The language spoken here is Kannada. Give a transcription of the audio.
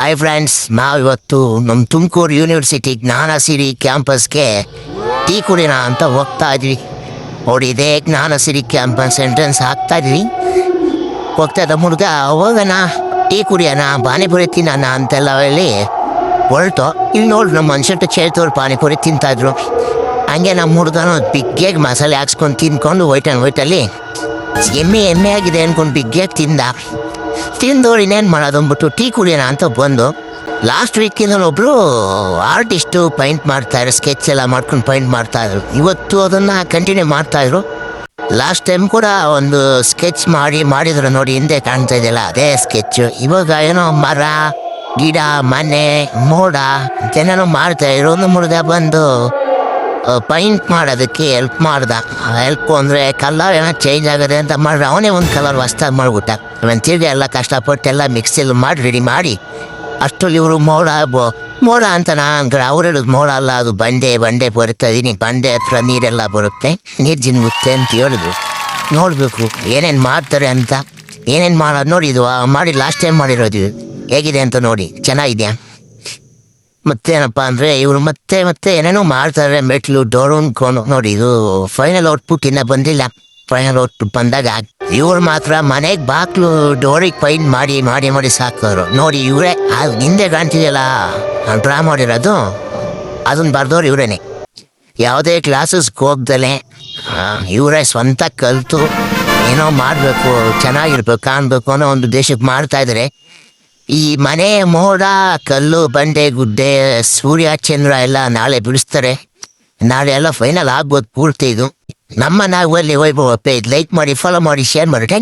ಹಾಯ್ ಫ್ರೆಂಡ್ಸ್, ನಾವಿವತ್ತು ನಮ್ಮ ತುಮಕೂರು ಯೂನಿವರ್ಸಿಟಿ ಜ್ಞಾನಸಿರಿ ಕ್ಯಾಂಪಸ್ಗೆ ಟೀ ಕುಡಿಯೋಣ ಅಂತ ಹೋಗ್ತಾ ಇದ್ವಿ. ನೋಡಿ, ಇದೇ ಜ್ಞಾನಸಿರಿ ಕ್ಯಾಂಪಸ್ ಎಂಟ್ರೆನ್ಸ್ ಆಗ್ತಾ ಇದ್ವಿ. ಹೋಗ್ತಾ ಇದ್ದ ಹುಡುಗ ಹೋಗೋಣ ಟೀ ಕುಡಿಯೋಣ, ಪಾನಿಪುರಿ ತಿನ್ನೋಣ ಅಂತೆಲ್ಲ ಹೇಳಿ ಹೊರಟು. ಇಲ್ಲಿ ನೋಡಿ, ನಮ್ಮ ಮನುಷ್ಯಟ್ಟು ಚೇಳ್ತವ್ರು ಪಾನಿಪುರಿ ತಿಂತಾಯಿದ್ರು. ಹಂಗೆ ನಮ್ಮ ಹುಡುಗನು ಬಿಗ್ಗೆಗೆ ಮಸಾಲೆ ಹಾಕ್ಸ್ಕೊಂಡು ತಿನ್ಕೊಂಡು ವೈಟಲ್ಲಿ ಎಮ್ಮೆ ಆಗಿದೆ ಅಂದ್ಕೊಂಡು ಬಿಗ್ಗೆಗೆ ತಿಂದವ್ರು ಇನ್ನೇನು ಮಾಡೋದು ಅಂದ್ಬಿಟ್ಟು ಟೀ ಕುಡಿಯೋಣ ಅಂತ ಬಂದು. ಲಾಸ್ಟ್ ವೀಕಿಂದ ಒಬ್ಬರು ಆರ್ಟಿಸ್ಟು ಪೈಂಟ್ ಮಾಡ್ತಾಯಿದ್ರು, ಸ್ಕೆಚ್ ಎಲ್ಲ ಮಾಡ್ಕೊಂಡು ಪೈಂಟ್ ಮಾಡ್ತಾಯಿದ್ರು. ಇವತ್ತು ಅದನ್ನು ಕಂಟಿನ್ಯೂ ಮಾಡ್ತಾಯಿದ್ರು. ಲಾಸ್ಟ್ ಟೈಮ್ ಕೂಡ ಒಂದು ಸ್ಕೆಚ್ ಮಾಡಿದ್ರು ನೋಡಿ, ಹಿಂದೆ ಕಾಣ್ತಾ ಇದೆಯಲ್ಲ ಅದೇ ಸ್ಕೆಚ್ಚು. ಇವಾಗ ಏನೋ ಮರ ಗಿಡ ಮನೆ ಮೋಡ ಏನೇನೋ ಮಾಡ್ತಾಯಿದ್ರು. ಒಂದು ಹುಡುಗ ಬಂದು ಪೈಂಟ್ ಮಾಡೋದಕ್ಕೆ ಹೆಲ್ಪ್ ಅಂದರೆ ಕಲರ್ ಏನೋ ಚೇಂಜ್ ಆಗೋದೆ ಅಂತ ಮಾಡ್ರೆ ಅವನೇ ಒಂದು ಕಲರ್ ಹೊಸ್ದಾಗಿ ಮಾಡಿಬಿಟ್ಟ. ತಿರ್ಗಿ ಎಲ್ಲ ಕಷ್ಟಪಟ್ಟೆಲ್ಲ ಮಿಕ್ಸಿಯಲ್ಲಿ ರೆಡಿ ಮಾಡಿ ಅಷ್ಟರಲ್ಲಿ ಇವರು ಮೋಡ ಅಂತ ಅಂದ್ರೆ ಅವ್ರು ಹೇಳೋದು ಮೋಡ ಅಲ್ಲ, ಅದು ಬಂಡೆ ಬರುತ್ತೆ. ಬಂಡೆ ಹತ್ರ ನೀರೆಲ್ಲ ಬರುತ್ತೆ, ನೀರು ಜಿನ್ಗುತ್ತೆ ಅಂತ ಹೇಳಿದ್ರು. ನೋಡಬೇಕು ಏನೇನು ಮಾಡ್ತಾರೆ ಅಂತ. ಏನೇನು ಮಾಡೋದು ನೋಡಿ, ಇದು ಮಾಡಿ ಲಾಸ್ಟ್ ಟೈಮ್ ಮಾಡಿರೋದು ಹೇಗಿದೆ ಅಂತ ನೋಡಿ, ಚೆನ್ನಾಗಿದೆಯಾ. ಮತ್ತೇನಪ್ಪ ಅಂದರೆ ಇವರು ಮತ್ತೆ ಏನೇನೋ ಮಾಡ್ತಾರೆ, ಮೆಟ್ಲು ಡೋರು ಅನ್ಕೊಂಡು ನೋಡಿ. ಇದು ಫೈನಲ್ ಔಟ್ಪುಟ್ ಇನ್ನೂ ಬಂದಿಲ್ಲ. ಫೈನಲ್ ಔಟ್ಪುಟ್ ಬಂದಾಗ ಇವ್ರು ಮಾತ್ರ ಮನೆಗೆ ಬಾಕ್ಲು ಡೋರಿಗೆ ಪೈಂಟ್ ಮಾಡಿ ಸಾಕೋರು ನೋಡಿ. ಇವರೇ ಹಿಂದೆ ಕಾಣ್ತಿದೆಯಲ್ಲ ಡ್ರಾ ಮಾಡಿರೋದು, ಅದನ್ನ ಬರ್ದವ್ರು ಇವರೇನೆ. ಯಾವುದೇ ಕ್ಲಾಸಸ್ಗೆ ಹೋಗ್ದಲೆ ಇವರೇ ಸ್ವಂತ ಕಲಿತು ಏನೋ ಮಾಡಬೇಕು, ಚೆನ್ನಾಗಿರ್ಬೇಕು, ಕಾಣಬೇಕು ಅನ್ನೋ ಒಂದು ದೇಶಕ್ಕೆ ಮಾಡ್ತಾಯಿದ್ದಾರೆ. ಈ ಮನೆ ಮೋಡ ಕಲ್ಲು ಬಂಡೆ ಗುಡ್ಡೆ ಸೂರ್ಯ ಚಂದ್ರ ಎಲ್ಲ ನಾಳೆ ಬಿಡಿಸ್ತಾರೆ. ನಾಳೆ ಎಲ್ಲ ಫೈನಲ್ ಆಗ್ಬೋದು ಪೂರ್ತಿ. ಇದು ನಮ್ಮ ನಾಗವಲ್ಲಿ ವೈಭವ ಪೇಜ್ ಲೈಕ್ ಮಾಡಿ, ಫಾಲೋ ಮಾಡಿ, ಶೇರ್ ಮಾಡಿ. Thank you.